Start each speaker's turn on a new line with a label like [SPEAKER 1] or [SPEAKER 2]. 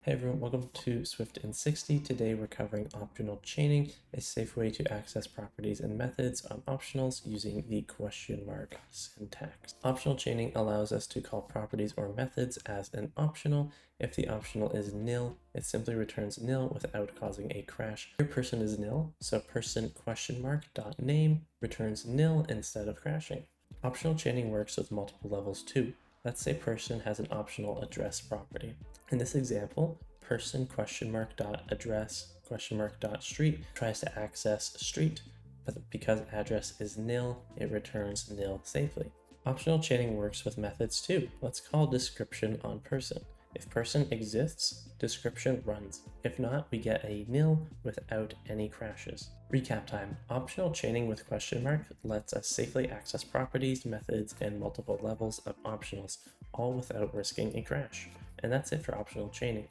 [SPEAKER 1] Hey everyone, welcome to Swift in 60. Today we're covering optional chaining, a safe way to access properties and methods on optionals using the question mark syntax. Optional chaining allows us to call properties or methods as an optional. If the optional is nil, it simply returns nil without causing a crash. Here person is nil, so person question mark dot name returns nil instead of crashing. Optional chaining works with multiple levels too. Let's say person has an optional address property. In this example, person question mark dot address question mark dot street tries to access street, but because address is nil, it returns nil safely. Optional chaining works with methods too. Let's call description on person. If person exists, description runs. If not, we get a nil without any crashes. Recap time. Optional chaining with question mark lets us safely access properties, methods, and multiple levels of optionals, all without risking a crash. And that's it for optional chaining.